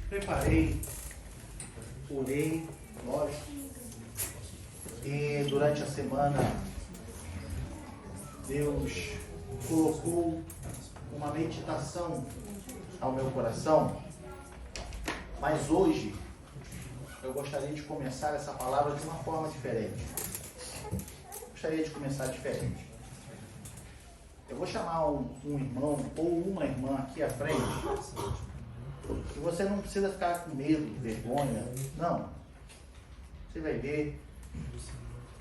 Preparei, orei, lógico, e durante a semana Deus colocou uma meditação ao meu coração, mas hoje eu gostaria de começar essa palavra de uma forma diferente. Gostaria de começar diferente. Eu vou chamar um irmão ou uma irmã aqui à frente. E você não precisa ficar com medo, vergonha. Não. Você vai ver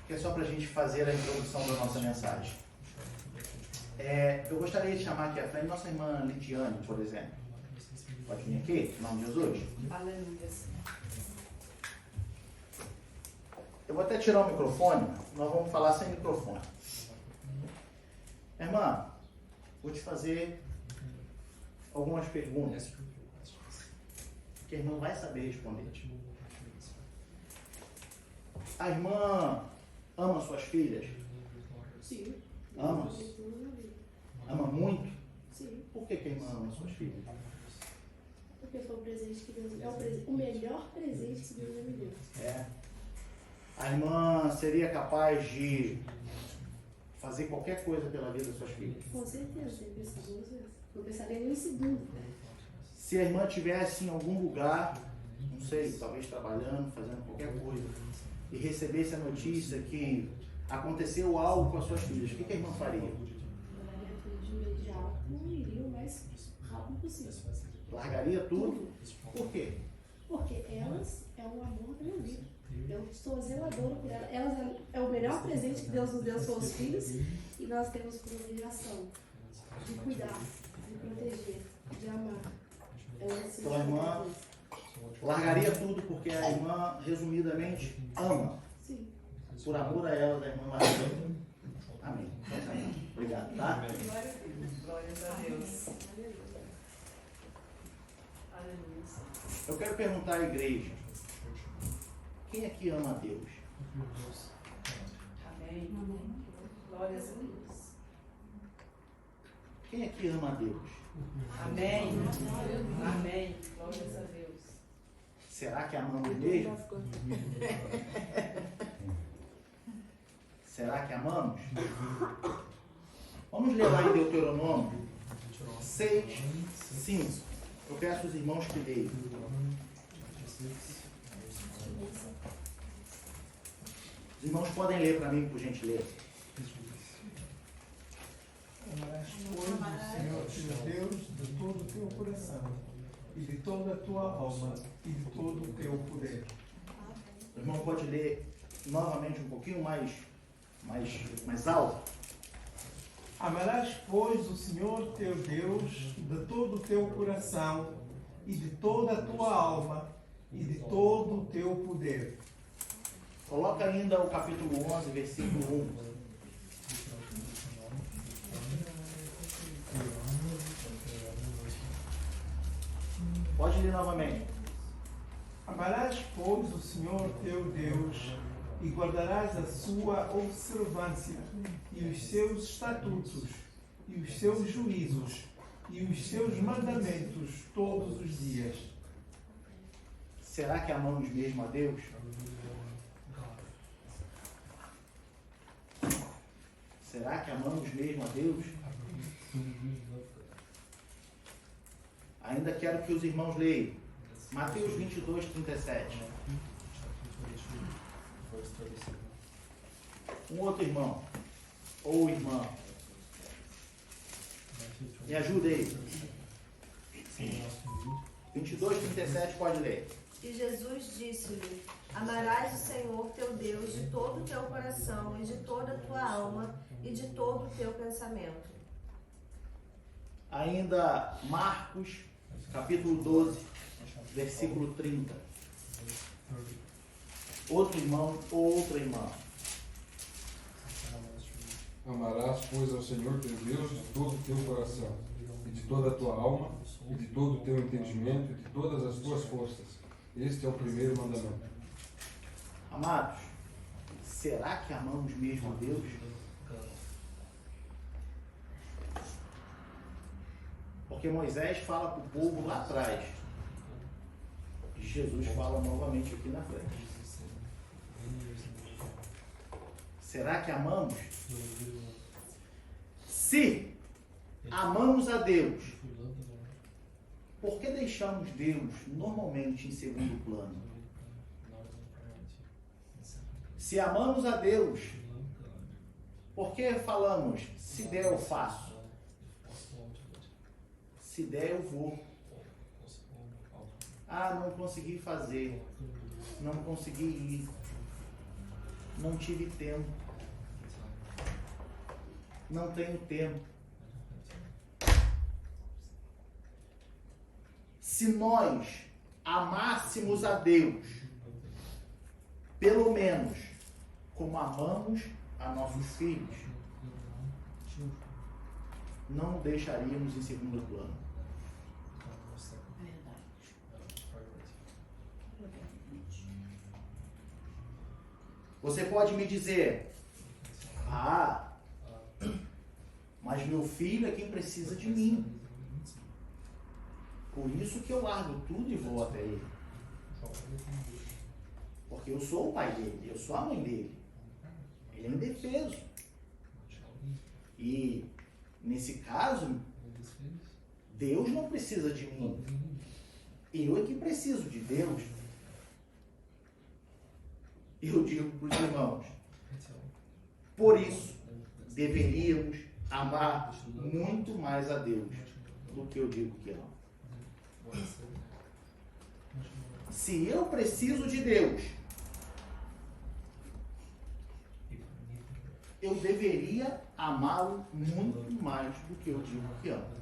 que é só para a gente fazer a introdução da nossa mensagem. Eu gostaria de chamar aqui à frente nossa irmã Lidiane, por exemplo. Pode vir aqui, em nome de Jesus? Aleluia. Eu vou até tirar o microfone, nós vamos falar sem microfone. Irmã, vou te fazer algumas perguntas que a irmã vai saber responder. A irmã ama suas filhas? Sim. Ama? Ama muito? Sim. Por que a irmã ama suas filhas? Porque foi o presente que Deus o melhor presente que Deus me deu. A irmã seria capaz de fazer qualquer coisa pela vida das suas filhas? Com certeza, eu pensei duas vezes. Não pensaria nem em segundo. Se a irmã estivesse em algum lugar, não sei, talvez trabalhando, fazendo qualquer coisa, e recebesse a notícia que aconteceu algo com as suas filhas, o que a irmã faria? Largaria tudo de imediato e iria o mais rápido possível. Largaria tudo? Por quê? Porque elas é o amor da minha vida. Eu sou zeladora por elas. Elas é o melhor presente que Deus nos deu aos seus filhos e nós temos por obrigação de cuidar, de proteger, de amar. Então a irmã largaria tudo porque a irmã, resumidamente, ama. Sim. Por amor a ela, da irmã Maria. Amém. Obrigado, tá? Glórias a Deus. Aleluia. Eu quero perguntar à igreja, quem aqui ama a Deus? Amém. Glórias a Deus. Quem aqui ama a Deus? Amém. Amém. Glórias a Deus. Será que amamos mesmo? Será que amamos? Vamos ler lá em Deuteronômio 6, 5. Eu peço aos irmãos que leiam. Os irmãos podem ler para mim, por gentileza. Amarás, pois, o Senhor teu Deus de todo o teu coração, e de toda a tua alma, e de todo o teu poder. O irmão pode ler novamente um pouquinho mais alto. Amarás, pois, o Senhor teu Deus de todo o teu coração, e de toda a tua alma, e de todo o teu poder. Coloca ainda o capítulo 11, versículo 1. Pode ler novamente. Amarás, pois, o Senhor teu Deus, e guardarás a sua observância, e os seus estatutos, e os seus juízos, e os seus mandamentos todos os dias. Será que amamos mesmo a Deus? Será que amamos mesmo a Deus? Ainda quero que os irmãos leiam. Mateus 22, 37. Um outro irmão. Ou irmã. Me ajuda aí. 22, 37, pode ler. E Jesus disse-lhe: Amarás o Senhor teu Deus de todo o teu coração e de toda a tua alma e de todo o teu pensamento. Ainda Marcos, capítulo 12, versículo 30. Outro irmão ou outra irmã. Amarás, pois, ao Senhor teu Deus de todo o teu coração, e de toda a tua alma, e de todo o teu entendimento, e de todas as tuas forças. Este é o primeiro mandamento. Amados, será que amamos mesmo a Deus? Porque Moisés fala para o povo lá atrás: Jesus fala novamente aqui na frente. Será que amamos? Se amamos a Deus, por que deixamos Deus normalmente em segundo plano? Se amamos a Deus, por que falamos, se der eu faço? Se der eu vou. Ah, não consegui fazer. Não consegui ir. Não tive tempo. Não tenho tempo. Se nós amássemos a Deus, pelo menos como amamos a nossos filhos, não o deixaríamos em segundo plano. Você pode me dizer, mas meu filho é quem precisa de mim. Por isso que eu largo tudo e vou até ele. Porque eu sou o pai dele, eu sou a mãe dele. Ele é indefeso. E, nesse caso, Deus não precisa de mim. Eu é que preciso de Deus. Eu digo para os irmãos, por isso, deveríamos amar muito mais a Deus do que eu digo que amo. Se eu preciso de Deus, eu deveria amá-lo muito mais do que eu digo que amo.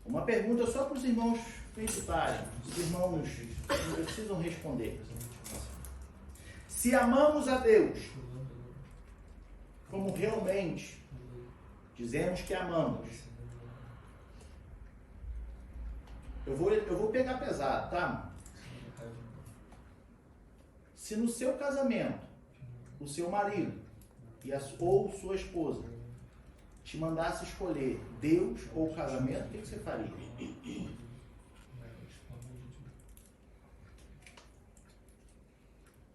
Uma pergunta só para os irmãos principais. Os irmãos não precisam responder. Se amamos a Deus, como realmente dizemos que amamos, eu vou pegar pesado, tá? Se no seu casamento, o seu marido ou sua esposa te mandasse escolher Deus ou casamento, o que você faria?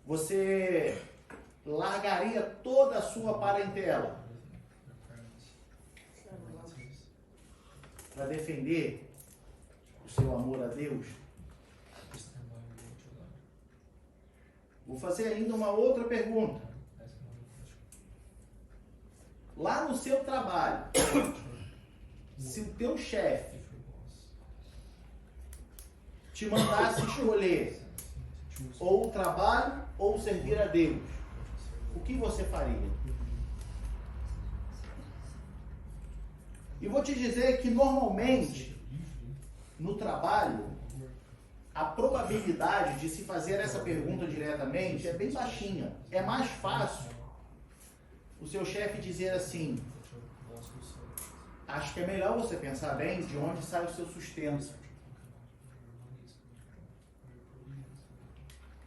Você largaria toda a sua parentela para defender o seu amor a Deus? Vou fazer ainda uma outra pergunta. Lá no seu trabalho, se o teu chefe te mandasse escolher ou o trabalho ou servir a Deus, o que você faria? E vou te dizer que normalmente no trabalho a probabilidade de se fazer essa pergunta diretamente é bem baixinha. É mais fácil o seu chefe dizer assim: acho que é melhor você pensar bem de onde sai o seu sustento.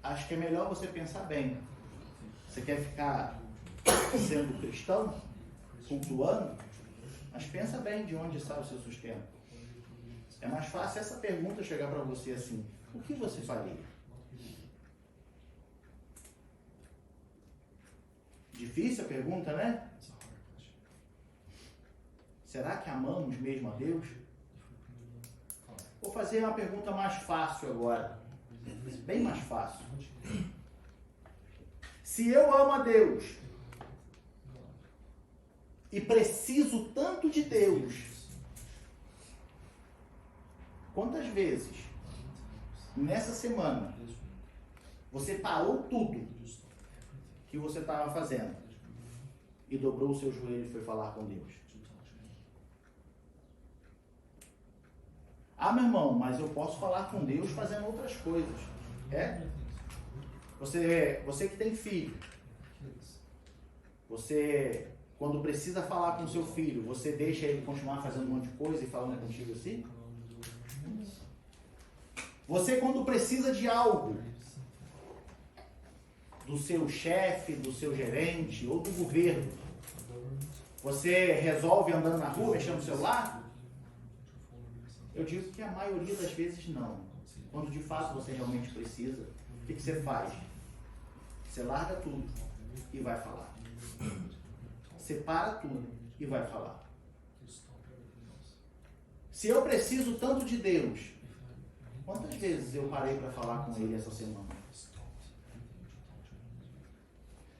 Acho que é melhor você pensar bem. Você quer ficar sendo cristão, cultuando? Mas pensa bem de onde sai o seu sustento. É mais fácil essa pergunta chegar para você assim: o que você faria? Difícil a pergunta, né? Será que amamos mesmo a Deus? Vou fazer uma pergunta mais fácil agora. Bem mais fácil. Se eu amo a Deus e preciso tanto de Deus, quantas vezes nessa semana você parou tudo que você estava fazendo e dobrou o seu joelho e foi falar com Deus? Ah, meu irmão, mas eu posso falar com Deus fazendo outras coisas. É? Você que tem filho, você, quando precisa falar com seu filho, você deixa ele continuar fazendo um monte de coisa e falando contigo assim? Você, quando precisa de algo do seu chefe, do seu gerente ou do governo, você resolve andando na rua, mexendo no celular? Eu digo que a maioria das vezes não. Quando de fato você realmente precisa, o que você faz? Você larga tudo e vai falar. Separa tudo e vai falar. Se eu preciso tanto de Deus, quantas vezes eu parei para falar com Ele essa semana?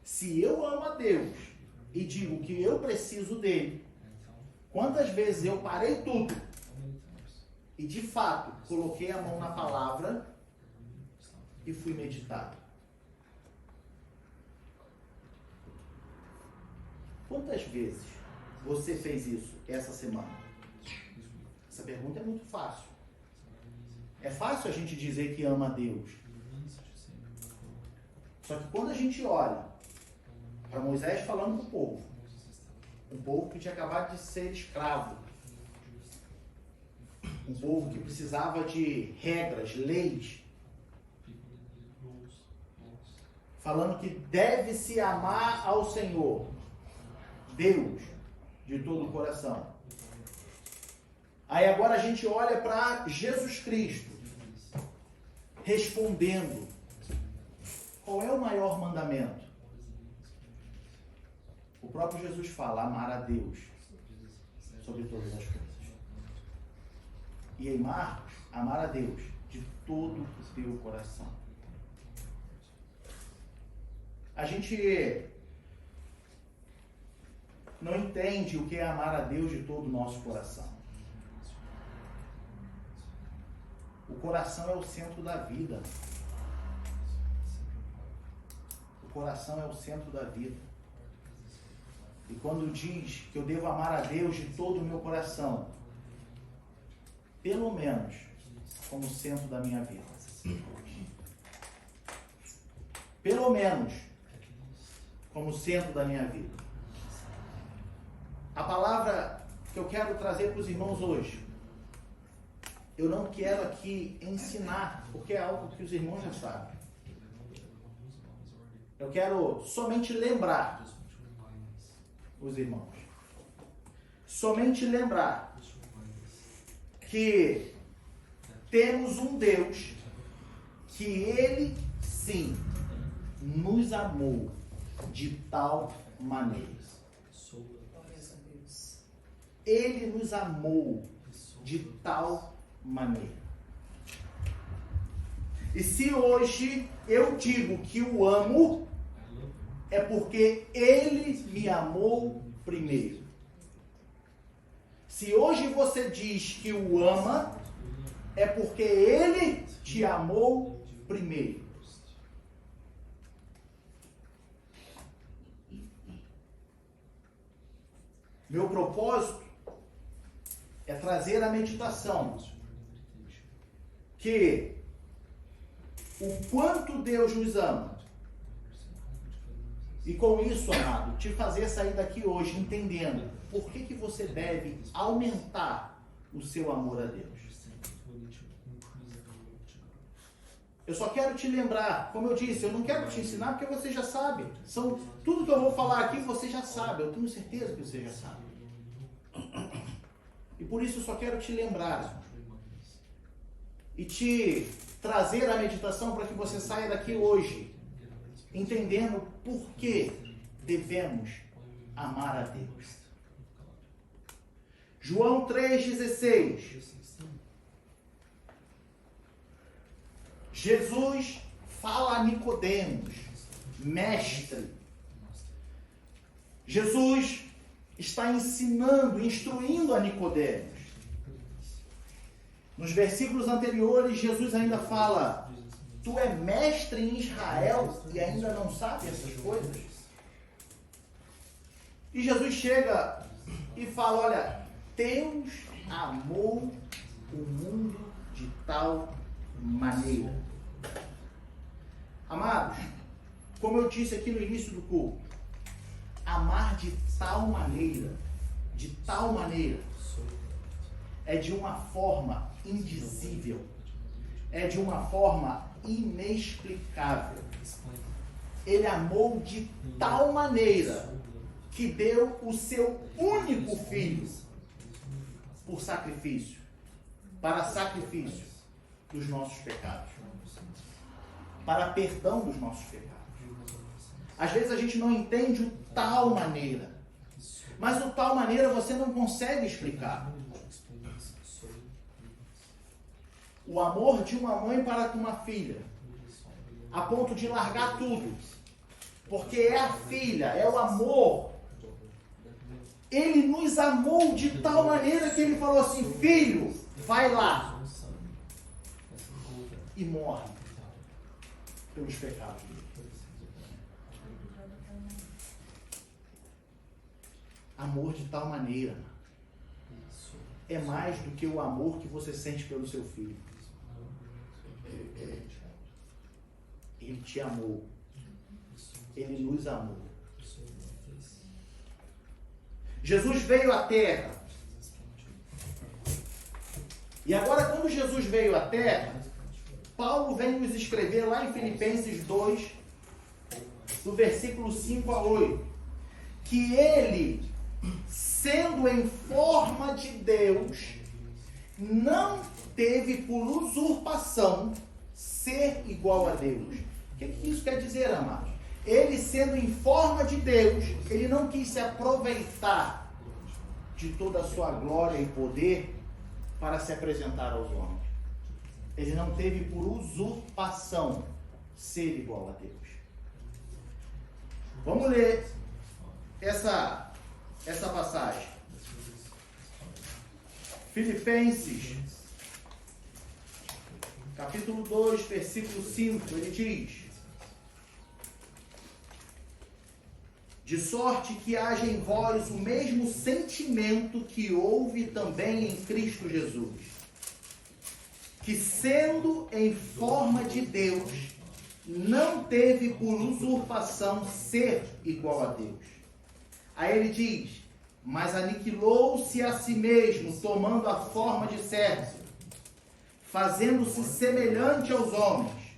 Se eu amo a Deus e digo que eu preciso dele, quantas vezes eu parei tudo e de fato coloquei a mão na palavra e fui meditar? Quantas vezes você fez isso essa semana? Essa pergunta é muito fácil. É fácil a gente dizer que ama a Deus. Só que quando a gente olha para Moisés falando com o povo, um povo que tinha acabado de ser escravo, um povo que precisava de regras, leis, falando que deve se amar ao Senhor, Deus, de todo o coração. Aí agora a gente olha para Jesus Cristo, respondendo, qual é o maior mandamento? O próprio Jesus fala, amar a Deus sobre todas as coisas. E em Marcos, amar a Deus de todo o teu coração. A gente não entende o que é amar a Deus de todo o nosso coração. O coração é o centro da vida. O coração é o centro da vida. E quando diz que eu devo amar a Deus de todo o meu coração, pelo menos como centro da minha vida. Pelo menos como centro da minha vida. A palavra que eu quero trazer para os irmãos hoje, eu não quero aqui ensinar, porque é algo que os irmãos já sabem. Eu quero somente lembrar os irmãos. Somente lembrar que temos um Deus que Ele, sim, nos amou de tal maneira. Ele nos amou de tal maneira. E se hoje eu digo que o amo, é porque Ele me amou primeiro. Se hoje você diz que o ama, é porque Ele te amou primeiro. Meu propósito é trazer a meditação que o quanto Deus nos ama. E com isso, amado, te fazer sair daqui hoje entendendo por que você deve aumentar o seu amor a Deus. Eu só quero te lembrar, como eu disse, eu não quero te ensinar porque você já sabe. Tudo que eu vou falar aqui você já sabe, eu tenho certeza que você já sabe. E por isso eu só quero te lembrar e te trazer a meditação para que você saia daqui hoje entendendo por que devemos amar a Deus. João 3,16. Jesus fala a Nicodemos, mestre. Jesus está ensinando, instruindo a Nicodemos. Nos versículos anteriores, Jesus ainda fala: tu é mestre em Israel e ainda não sabe essas coisas? E Jesus chega e fala: olha, Deus amou o mundo de tal maneira. Amados, como eu disse aqui no início do culto, amar de tal maneira, é de uma forma indizível, é de uma forma inexplicável. Ele amou de tal maneira que deu o seu único filho por sacrifício, para sacrifício dos nossos pecados, para perdão dos nossos pecados. Às vezes a gente não entende o tal maneira, mas o tal maneira você não consegue explicar. O amor de uma mãe para com uma filha, a ponto de largar tudo, porque é a filha, é o amor. Ele nos amou de tal maneira que ele falou assim: filho, vai lá e morre pelos pecados dele. Amor de tal maneira é mais do que o amor que você sente pelo seu filho. Ele te amou. Ele nos amou. Jesus veio à Terra. E agora, quando Jesus veio à Terra, Paulo vem nos escrever lá em Filipenses 2, do versículo 5 a 8, que ele, sendo em forma de Deus, não teve por usurpação ser igual a Deus. O que isso quer dizer, amados? Ele, sendo em forma de Deus, ele não quis se aproveitar de toda a sua glória e poder para se apresentar aos homens. Ele não teve por usurpação ser igual a Deus. Vamos ler essa passagem. Filipenses, capítulo 2, versículo 5, ele diz: de sorte que haja em vós o mesmo sentimento que houve também em Cristo Jesus, que, sendo em forma de Deus, não teve por usurpação ser igual a Deus. Aí ele diz: mas aniquilou-se a si mesmo, tomando a forma de servo, fazendo-se semelhante aos homens,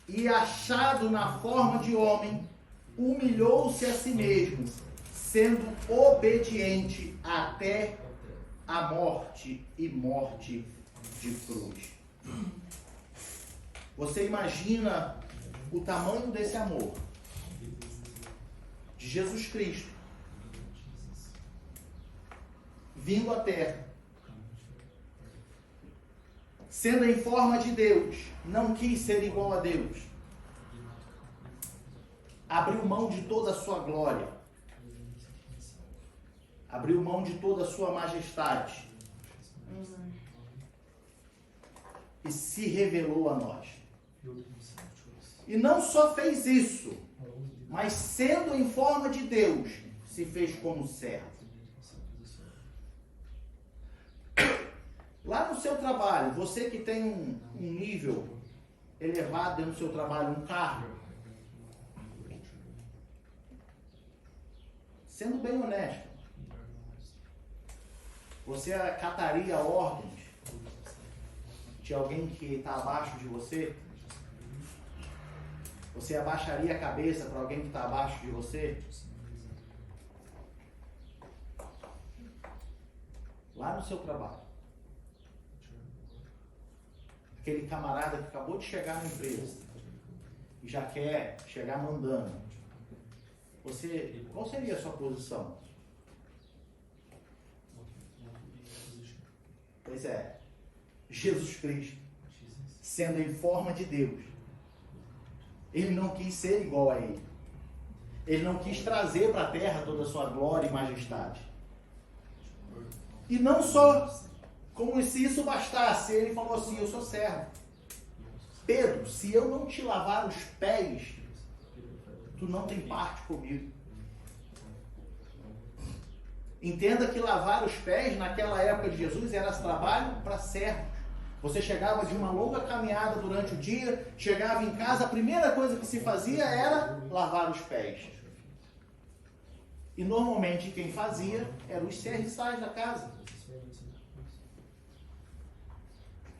e achado na forma de homem, humilhou-se a si mesmo, sendo obediente até a morte e morte de cruz. Você imagina o tamanho desse amor de Jesus Cristo vindo à Terra, sendo em forma de Deus, não quis ser igual a Deus, abriu mão de toda a sua glória, abriu mão de toda a sua majestade e se revelou a nós. E não só fez isso, mas sendo em forma de Deus, se fez como servo. Lá no seu trabalho, você que tem um nível elevado dentro do seu trabalho, um cargo, sendo bem honesto, você acataria ordens de alguém que está abaixo de você? Você abaixaria a cabeça para alguém que está abaixo de você? Lá no seu trabalho, aquele camarada que acabou de chegar na empresa e já quer chegar mandando, qual seria a sua posição? Pois é, Jesus Cristo, sendo em forma de Deus, ele não quis ser igual a ele. Ele não quis trazer para a terra toda a sua glória e majestade. E não só como se isso bastasse, ele falou assim: eu sou servo. Pedro, se eu não te lavar os pés, tu não tem parte comigo. Entenda que lavar os pés naquela época de Jesus era trabalho para servos. Você chegava de uma longa caminhada durante o dia, chegava em casa, a primeira coisa que se fazia era lavar os pés. E normalmente quem fazia eram os serviçais da casa.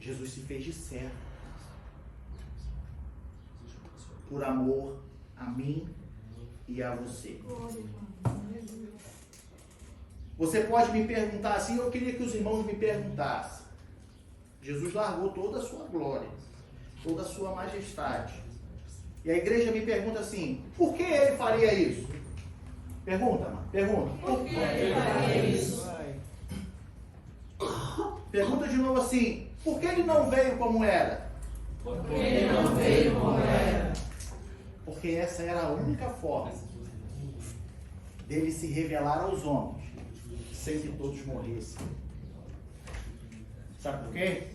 Jesus se fez de servo por amor a mim e a você. Você pode me perguntar assim, eu queria que os irmãos me perguntassem. Jesus largou toda a sua glória, toda a sua majestade. E a igreja me pergunta assim, por que ele faria isso? Pergunta, mano. Pergunta. Por que ele faria isso? Pergunta de novo assim, por que ele não veio como era? Porque ele não veio como era. Porque essa era a única forma dele se revelar aos homens, sem que todos morressem. Sabe por quê?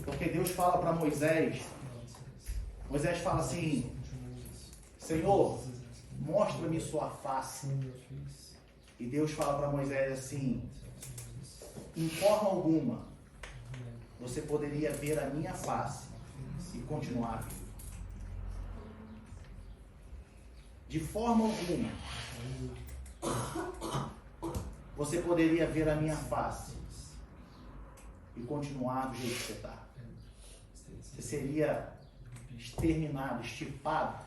Porque Deus fala para Moisés, Moisés fala assim, Senhor, mostra-me sua face. E Deus fala para Moisés assim, em forma alguma, você poderia ver a minha face e continuar vivo. De forma alguma, você poderia ver a minha face e continuar do jeito que você está. Você seria exterminado, estipado,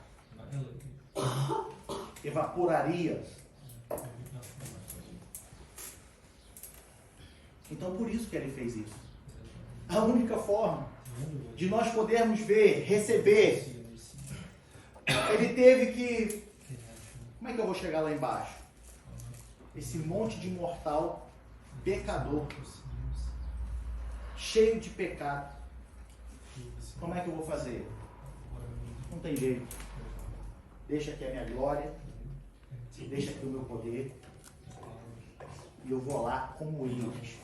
evaporaria. Então, por isso que ele fez isso. A única forma de nós podermos ver, receber, ele teve que... Como é que eu vou chegar lá embaixo? Esse monte de mortal, pecador, cheio de pecado. Como é que eu vou fazer? Não tem jeito. Deixa aqui a minha glória, deixa aqui o meu poder, e eu vou lá como eles.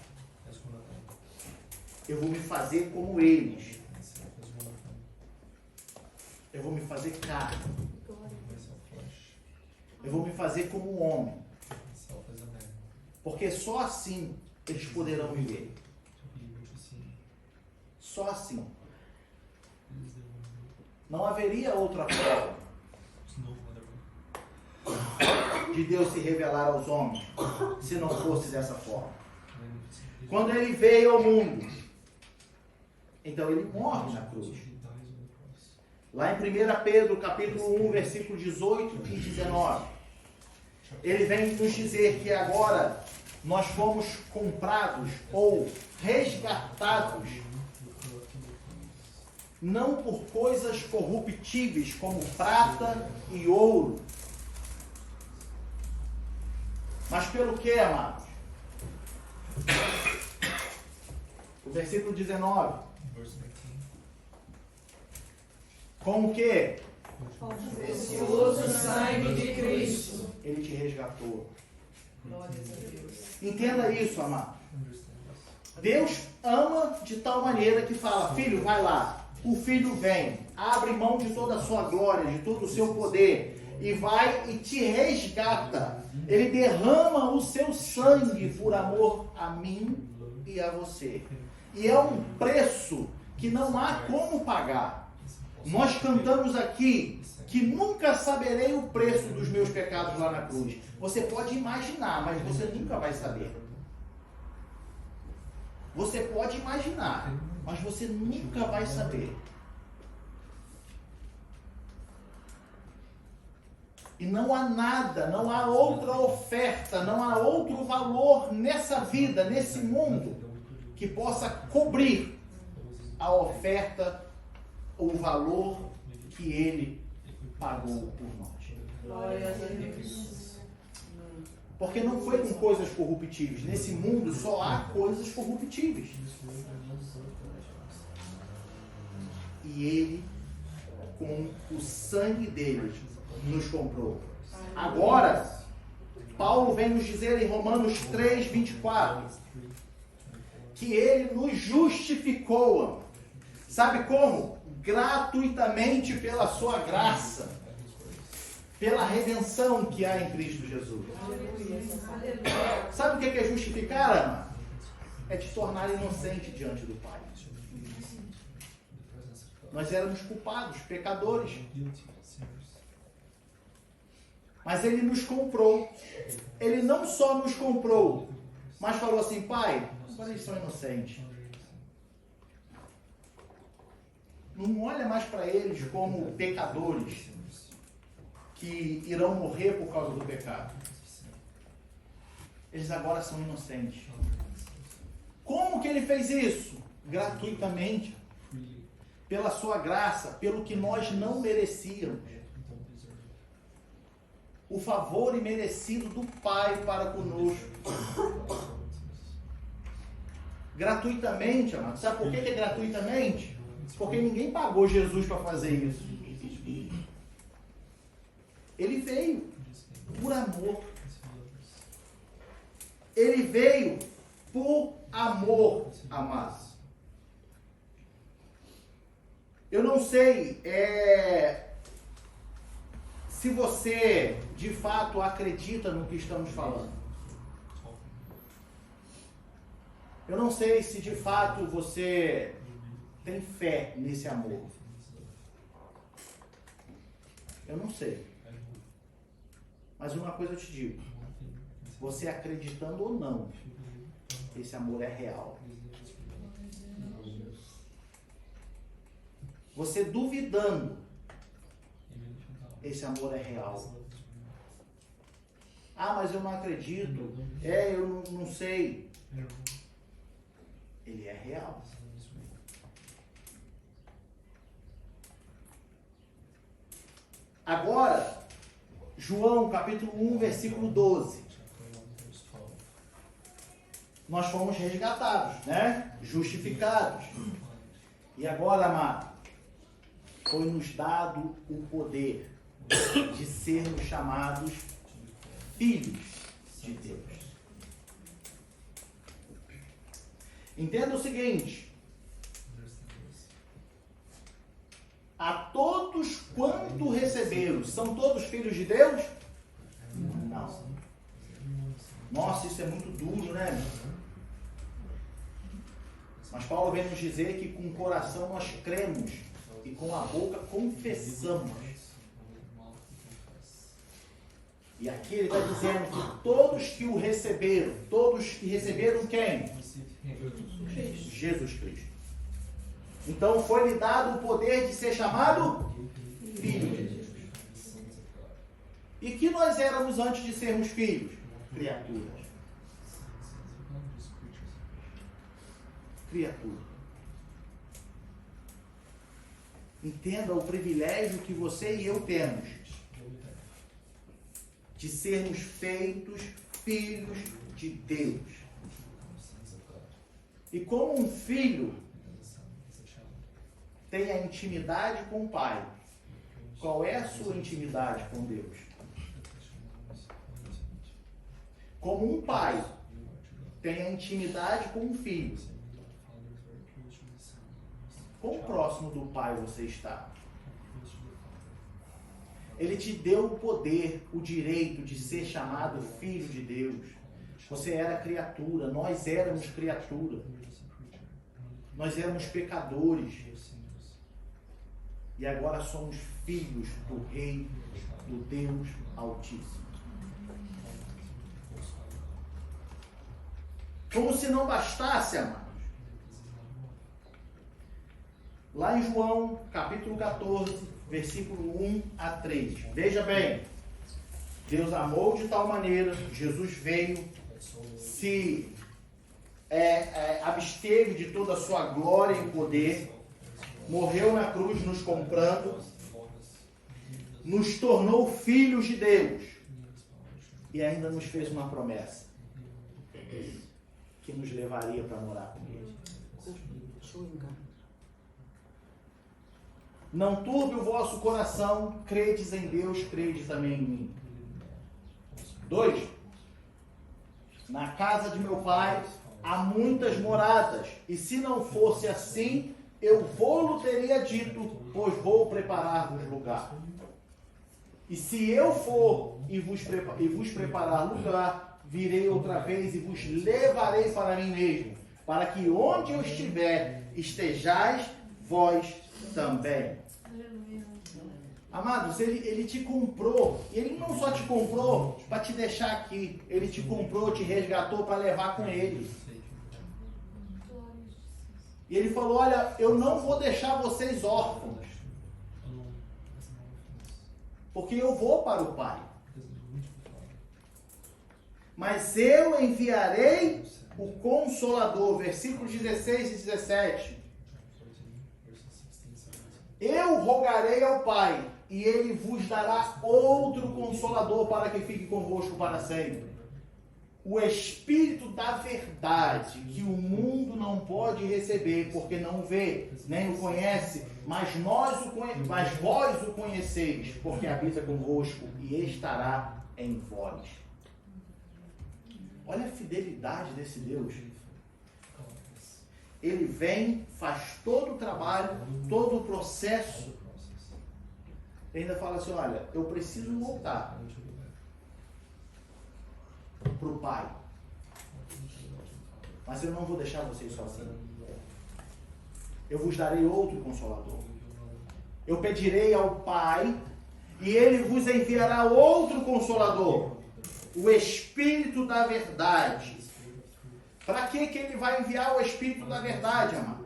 Eu vou me fazer como eles. Eu vou me fazer carne. Eu vou me fazer como homem. Porque só assim eles poderão me ver. Só assim. Não haveria outra forma de Deus se revelar aos homens se não fosse dessa forma. Quando ele veio ao mundo, então ele morre na cruz. Lá em 1 Pedro, capítulo 1, versículo 18 e 19, ele vem nos dizer que agora nós fomos comprados ou resgatados não por coisas corruptíveis como prata e ouro, mas pelo que, amados? O versículo 19. Com o que? Precioso sangue de Cristo. Ele te resgatou. Glórias a Deus. Entenda isso, amado. Deus ama de tal maneira que fala, filho, vai lá. O filho vem, abre mão de toda a sua glória, de todo o seu poder, e vai e te resgata. Ele derrama o seu sangue por amor a mim e a você. E é um preço que não há como pagar. Nós cantamos aqui que nunca saberei o preço dos meus pecados lá na cruz. Você pode imaginar, mas você nunca vai saber. Você pode imaginar, mas você nunca vai saber. E não há nada, não há outra oferta, não há outro valor nessa vida, nesse mundo, que possa cobrir a oferta, o valor que ele pagou por nós. Glórias a Deus. Porque não foi com coisas corruptíveis. Nesse mundo só há coisas corruptíveis. E ele, com o sangue dele, nos comprou. Agora, Paulo vem nos dizer em Romanos 3, 24, que ele nos justificou. Sabe como? Gratuitamente pela sua graça, pela redenção que há em Cristo Jesus. Sabe o que é justificar, amado? É te tornar inocente diante do Pai. Nós éramos culpados, pecadores. Mas Ele nos comprou. Ele não só nos comprou, mas falou assim, Pai, agora eles são inocentes. Não olha mais para eles como pecadores que irão morrer por causa do pecado. eles agora são inocentes. Como que ele fez isso? Gratuitamente. Pela sua graça, pelo que nós não merecíamos. O favor imerecido do Pai para conosco. Gratuitamente, amado. Sabe por que é gratuitamente? Porque ninguém pagou Jesus para fazer isso. Ele veio por amor. Ele veio por amor, amados. Eu não sei se você de fato acredita no que estamos falando. Eu não sei se de fato você tem fé nesse amor. Eu não sei. Mas uma coisa eu te digo. Você acreditando ou não, esse amor é real. Você duvidando, esse amor é real. Ah, mas eu não acredito. Eu não sei. Ele é real. Agora, João capítulo 1, versículo 12. Nós fomos resgatados, né? Justificados. E agora, amado, foi-nos dado o poder de sermos chamados filhos de Deus. Entenda o seguinte: a todos quanto receberam, são todos filhos de Deus? Não. Nossa, isso é muito duro, né? Mas Paulo vem nos dizer que com o coração nós cremos e com a boca confessamos. E aqui ele está dizendo que todos que o receberam, todos que receberam quem? Jesus Cristo. Então foi-lhe dado o poder de ser chamado filho de Deus. E que nós éramos antes de sermos filhos? Criaturas. Criatura. Entenda o privilégio que você e eu temos de sermos feitos filhos de Deus. E como um filho tem a intimidade com o Pai, qual é a sua intimidade com Deus? Como um pai tem a intimidade com um filho, quão próximo do Pai você está? Ele te deu o poder, o direito de ser chamado filho de Deus. Você era criatura, nós éramos criatura. Nós éramos pecadores. E agora somos filhos do Rei, do Deus Altíssimo. Como se não bastasse, amados. Lá em João, capítulo 14, versículo 1 a 3. Veja bem. Deus amou de tal maneira, Jesus veio, se absteve de toda a sua glória e poder, morreu na cruz nos comprando, nos tornou filhos de Deus e ainda nos fez uma promessa que nos levaria para morar com Ele. Não turbe o vosso coração, credes em Deus, crede também em mim. 2. Na casa de meu Pai há muitas moradas, e se não fosse assim, eu vou-lo teria dito, pois vou preparar-vos lugar. E se eu for e vos preparar lugar, virei outra vez e vos levarei para mim mesmo, para que onde eu estiver, estejais vós também. Amados, ele te comprou, e ele não só te comprou para te deixar aqui, ele te comprou, te resgatou para levar com ele. E ele falou, olha, eu não vou deixar vocês órfãos, porque eu vou para o Pai. Mas eu enviarei o Consolador, versículos 16 e 17. Eu rogarei ao Pai, e Ele vos dará outro Consolador para que fique convosco para sempre. O Espírito da verdade, que o mundo não pode receber, porque não o vê, nem o conhece, mas vós o conheceis, porque habita convosco e estará em vós. Olha a fidelidade desse Deus. Ele vem, faz todo o trabalho, todo o processo. Ele ainda fala assim, olha, eu preciso voltar para o Pai. Mas eu não vou deixar vocês sozinhos. Eu vos darei outro Consolador. Eu pedirei ao Pai e Ele vos enviará outro Consolador, o Espírito da verdade. Para que Ele vai enviar o Espírito da verdade, amado?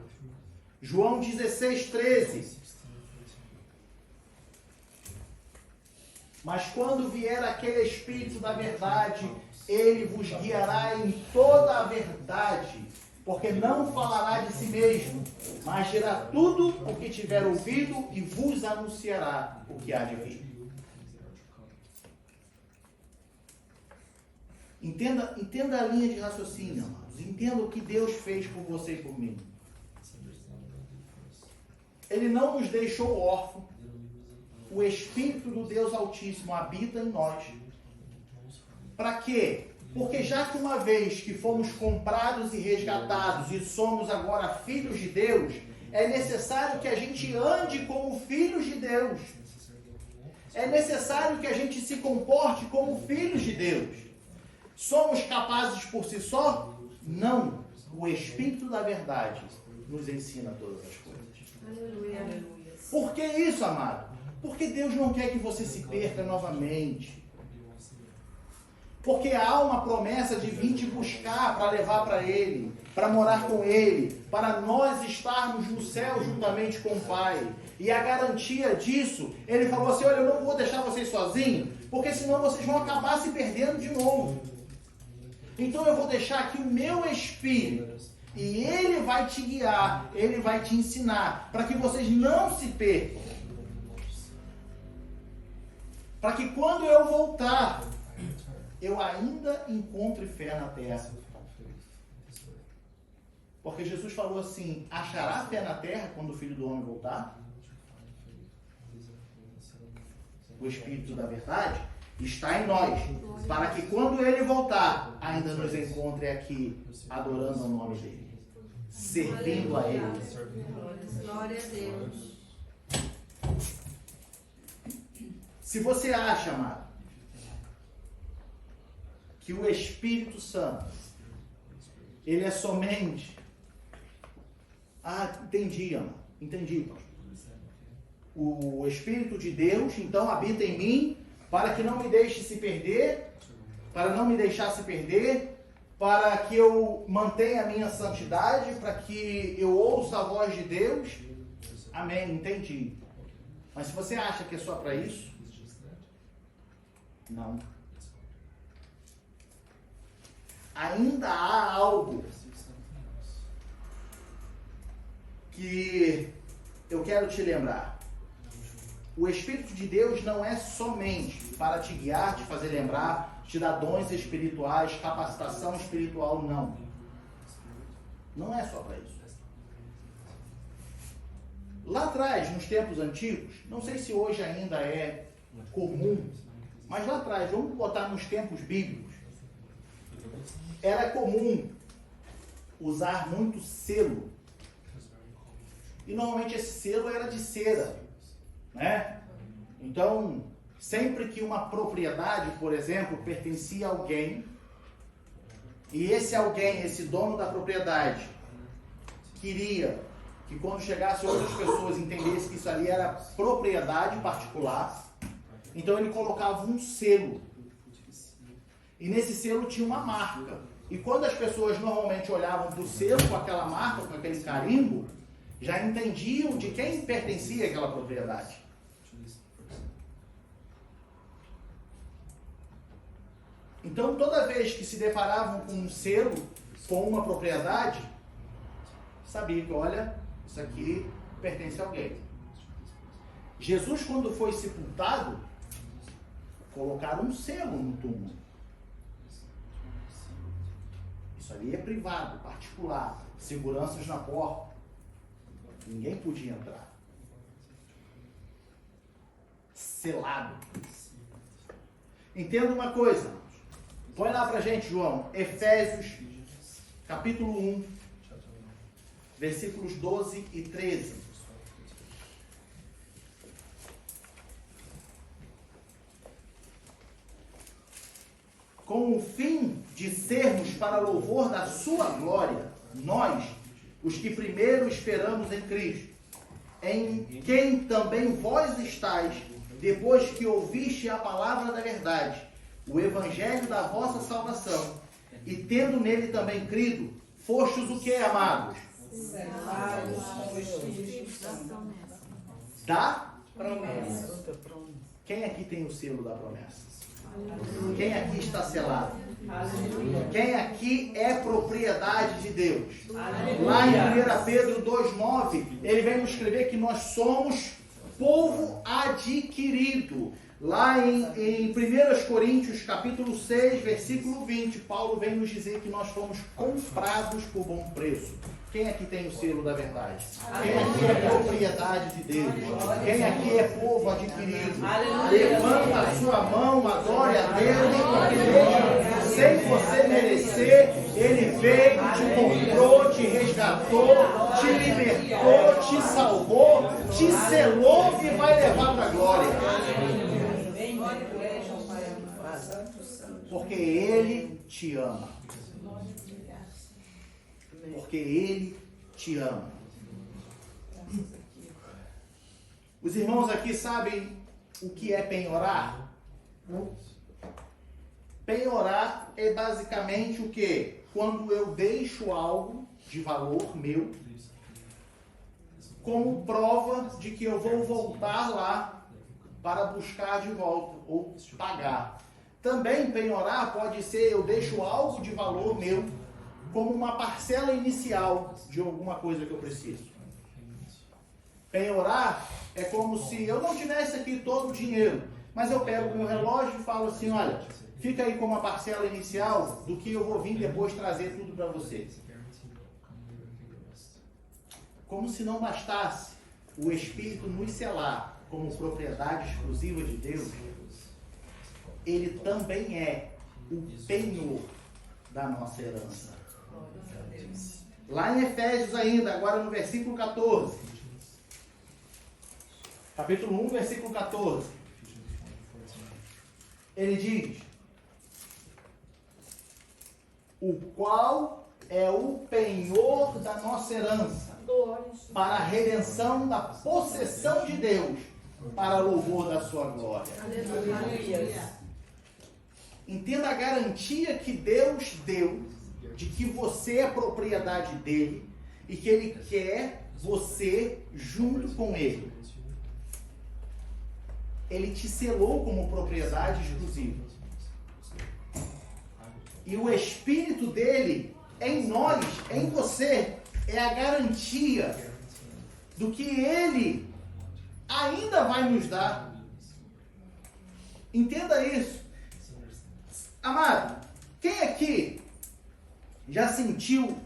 João 16, 13. Mas quando vier aquele Espírito da verdade, Ele vos guiará em toda a verdade, porque não falará de si mesmo, mas dirá tudo o que tiver ouvido e vos anunciará o que há de vir. Entenda a linha de raciocínio, amados. Entenda o que Deus fez por você e por mim. Ele não nos deixou órfãos. O Espírito do Deus Altíssimo habita em nós. Para quê? Porque já que uma vez que fomos comprados e resgatados e somos agora filhos de Deus, é necessário que a gente ande como filhos de Deus. É necessário que a gente se comporte como filhos de Deus. Somos capazes por si só? Não. O Espírito da verdade nos ensina todas as coisas. Aleluia. Por que isso, amado? Porque Deus não quer que você se perca novamente. Porque há uma promessa de vir te buscar para levar para Ele, para morar com Ele, para nós estarmos no céu juntamente com o Pai. E a garantia disso, Ele falou assim, olha, eu não vou deixar vocês sozinhos, porque senão vocês vão acabar se perdendo de novo. Então eu vou deixar aqui o meu Espírito, e Ele vai te guiar, Ele vai te ensinar, para que vocês não se percam. Para que quando eu voltar, eu ainda encontre fé na terra. Porque Jesus falou assim, achará fé na terra quando o Filho do Homem voltar? O Espírito da verdade está em nós, para que quando Ele voltar, ainda nos encontre aqui, adorando o nome dEle, servindo a Ele. Glória a Deus. Se você acha, amado, que o Espírito Santo, ele é somente... entendi, amado. Entendi, pastor. O Espírito de Deus, então, habita em mim, para que não me deixe se perder, para não me deixar se perder, para que eu mantenha a minha santidade, para que eu ouça a voz de Deus. Amém, entendi. Mas se você acha que é só para isso, não. Ainda há algo que eu quero te lembrar. O Espírito de Deus não é somente para te guiar, te fazer lembrar, te dar dons espirituais, capacitação espiritual, não. Não é só para isso. Lá atrás, nos tempos antigos, não sei se hoje ainda é comum, mas lá atrás, vamos botar nos tempos bíblicos, era comum usar muito selo. E normalmente esse selo era de cera, né? Então, sempre que uma propriedade, por exemplo, pertencia a alguém, e esse alguém, esse dono da propriedade, queria que quando chegasse outras pessoas entendessem que isso ali era propriedade particular, então ele colocava um selo. E nesse selo tinha uma marca. E quando as pessoas normalmente olhavam para o selo com aquela marca, com aquele carimbo, já entendiam de quem pertencia aquela propriedade. Então, toda vez que se deparavam com um selo, com uma propriedade, sabia que, olha, isso aqui pertence a alguém. Jesus, quando foi sepultado, colocaram um selo no túmulo. Isso ali é privado, particular, seguranças na porta. Ninguém podia entrar. Selado. Entenda uma coisa. Põe lá pra gente, João. Efésios, capítulo 1, versículos 12 e 13. Com o fim de sermos para louvor da sua glória, nós, os que primeiro esperamos em Cristo, em quem também vós estáis, depois que ouviste a palavra da verdade, o evangelho da vossa salvação, e tendo nele também crido, fostes o que, amados? Selados com o Espírito Santo. Da Promessa. Quem aqui tem o selo da promessa? Quem aqui está selado? Aleluia. Quem aqui é propriedade de Deus? Aleluia. Lá em 1 Pedro 2,9, ele vem nos escrever que nós somos povo adquirido. Lá em 1 Coríntios, capítulo 6, versículo 20, Paulo vem nos dizer que nós fomos comprados por bom preço. Quem aqui tem o selo da verdade? Quem aqui é propriedade de Deus? Quem aqui é povo adquirido? Levanta a sua mão, adore a Deus, porque sem você merecer, Ele veio, te comprou, te resgatou, te libertou, te salvou, te selou e vai levar para a glória. Porque Ele te ama. Porque Ele te ama. Os irmãos aqui sabem o que é penhorar? Penhorar é basicamente o quê? Quando eu deixo algo de valor meu como prova de que eu vou voltar lá para buscar de volta ou pagar. Também penhorar pode ser eu deixo algo de valor meu como uma parcela inicial de alguma coisa que eu preciso. Penhorar é como se eu não tivesse aqui todo o dinheiro, mas eu pego o meu relógio e falo assim, olha, fica aí com uma parcela inicial do que eu vou vir depois trazer tudo para você. Como se não bastasse o Espírito nos selar como propriedade exclusiva de Deus, Ele também é o penhor da nossa herança. Lá em Efésios ainda, agora no versículo 14. Capítulo 1, versículo 14. Ele diz: o qual é o penhor da nossa herança, para a redenção da possessão de Deus, para louvor da sua glória. Aleluia. Entenda a garantia que Deus deu de que você é propriedade dele e que ele quer você junto com ele. Ele te selou como propriedade exclusiva. E o Espírito dele em nós, em você, é a garantia do que ele ainda vai nos dar. Entenda isso. Amado, quem aqui já sentiu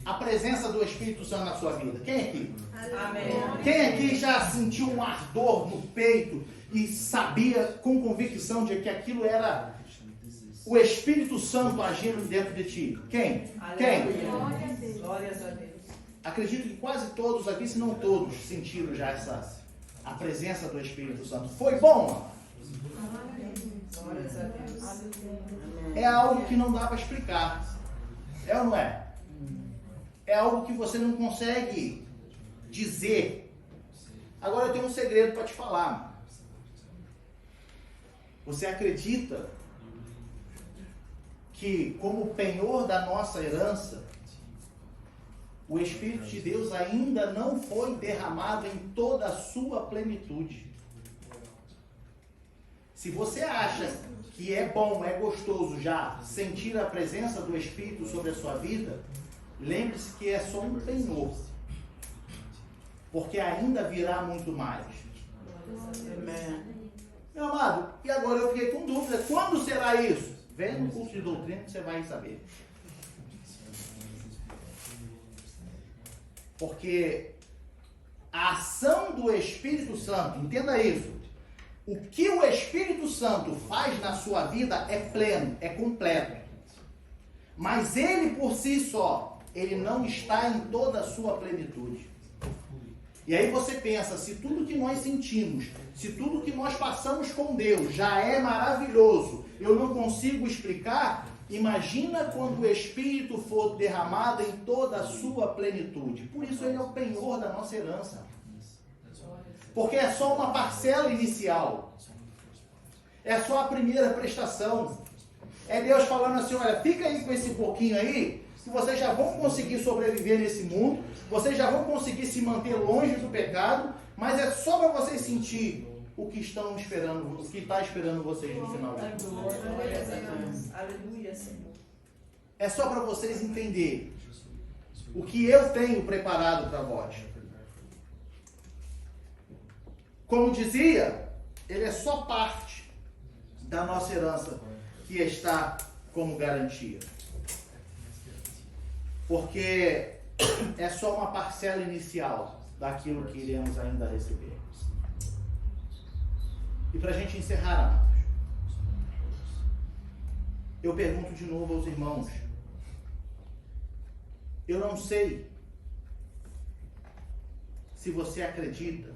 a presença do Espírito Santo na sua vida? Quem aqui? Amém. Quem aqui já sentiu um ardor no peito e sabia com convicção de que aquilo era o Espírito Santo agindo dentro de ti? Quem? Quem? Glórias a Deus. Acredito que quase todos aqui, se não todos, sentiram já a presença do Espírito Santo. Foi bom? Glórias a Deus. É algo que não dá para explicar. É ou não é? É algo que você não consegue dizer. Agora eu tenho um segredo para te falar. Você acredita que, como penhor da nossa herança, o Espírito de Deus ainda não foi derramado em toda a sua plenitude? Se você acha que é bom, é gostoso já sentir a presença do Espírito sobre a sua vida, lembre-se que é só um penhor, porque ainda virá muito mais. Meu amado, e agora eu fiquei com dúvida, quando será isso? Vem no curso de doutrina que você vai saber. Porque a ação do Espírito Santo, entenda isso, o que o Espírito Santo faz na sua vida é pleno, é completo. Mas ele por si só, ele não está em toda a sua plenitude. E aí você pensa, se tudo que nós sentimos, se tudo que nós passamos com Deus já é maravilhoso, eu não consigo explicar, imagina quando o Espírito for derramado em toda a sua plenitude. Por isso ele é o penhor da nossa herança. Porque é só uma parcela inicial. É só a primeira prestação. É Deus falando assim, olha, fica aí com esse pouquinho aí, que vocês já vão conseguir sobreviver nesse mundo, vocês já vão conseguir se manter longe do pecado, mas é só para vocês sentir o que estão esperando, o que está esperando vocês no final do mundo. Aleluia, Senhor. É só para vocês entenderem o que eu tenho preparado para vós. Como dizia, ele é só parte da nossa herança que está como garantia. Porque é só uma parcela inicial daquilo que iremos ainda receber. E para a gente encerrar, amados, eu pergunto de novo aos irmãos. Eu não sei se você acredita,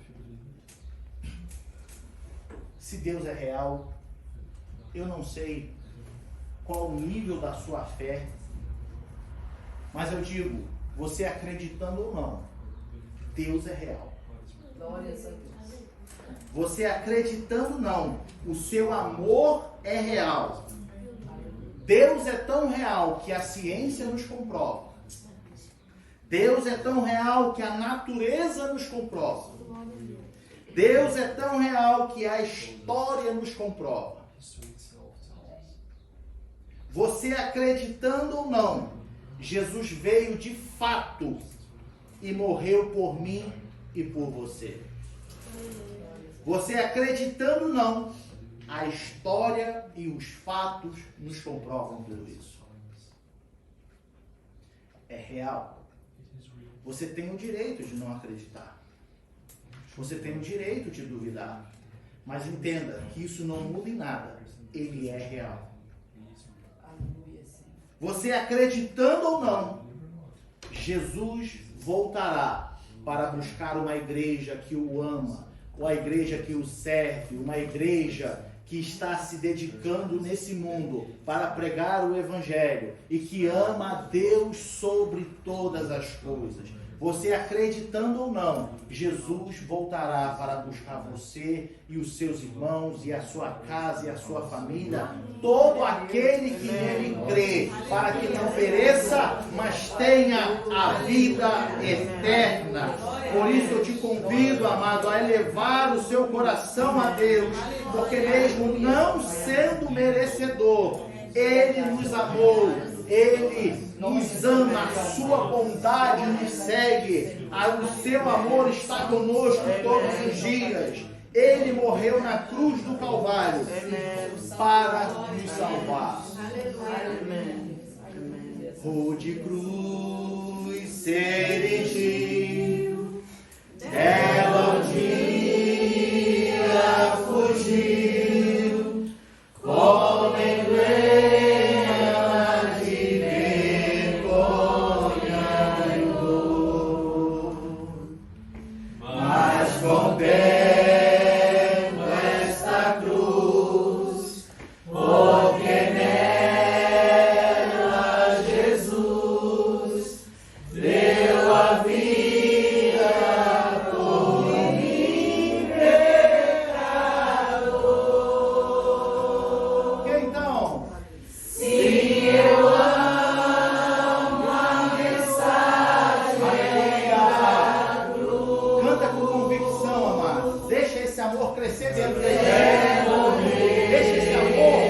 se Deus é real. Eu não sei qual o nível da sua fé. Mas eu digo, você acreditando ou não, Deus é real. Glória a Deus. Você acreditando ou não, o seu amor é real. Deus é tão real que a ciência nos comprova. Deus é tão real que a natureza nos comprova. Deus é tão real que a história nos comprova. Você acreditando ou não, Jesus veio de fato e morreu por mim e por você. Você acreditando ou não, a história e os fatos nos comprovam tudo isso. É real. Você tem o direito de não acreditar. Você tem o direito de duvidar. Mas entenda que isso não muda em nada. Ele é real. Você acreditando ou não, Jesus voltará para buscar uma igreja que o ama, uma igreja que o serve, uma igreja que está se dedicando nesse mundo para pregar o Evangelho e que ama a Deus sobre todas as coisas. Você acreditando ou não, Jesus voltará para buscar você e os seus irmãos e a sua casa e a sua família, todo aquele que nele crê, para que não pereça, mas tenha a vida eterna. Por isso eu te convido, amado, a elevar o seu coração a Deus, porque mesmo não sendo merecedor, Ele nos amou. Ele nos ama, a sua bondade nos segue, o seu amor está conosco todos os dias. Ele morreu na cruz do Calvário para nos salvar. De cruz se erigiu, dela um dia fugiu, como crescer dentro da gente. Deixa esse amor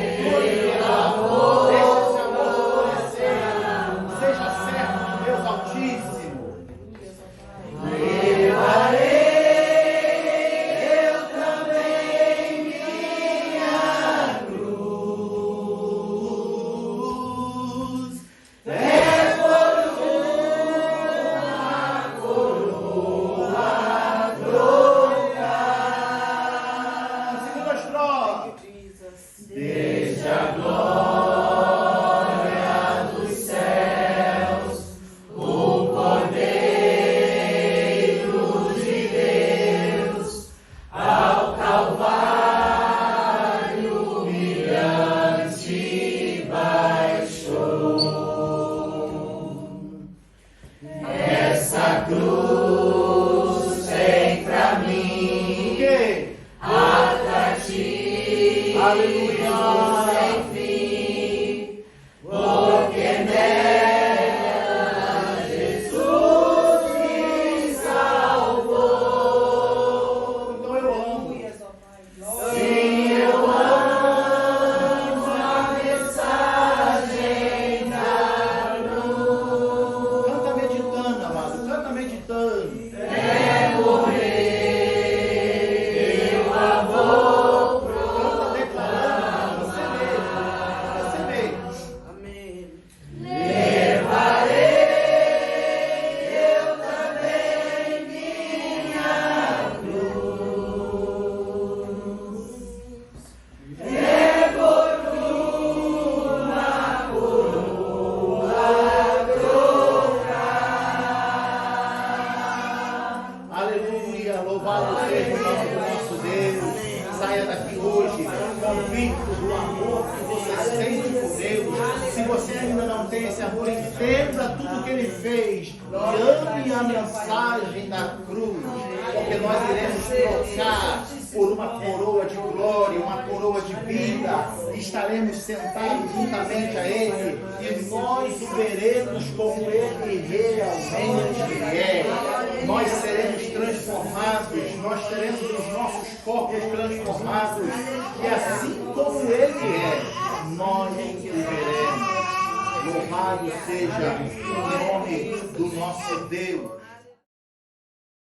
Louvado seja o nome do nosso Deus. Saia daqui hoje convicto do amor que você sente por Deus. Se você ainda não tem esse amor, entenda tudo que Ele fez e ame a mensagem da cruz, porque nós iremos trocar por uma coroa de glória, uma coroa de vida. Estaremos sentados juntamente a Ele e nós o veremos como Ele realmente é. Nós seremos transformados, nós teremos os nossos corpos transformados e assim como Ele é, nós o veremos. Louvado seja o nome do nosso Deus.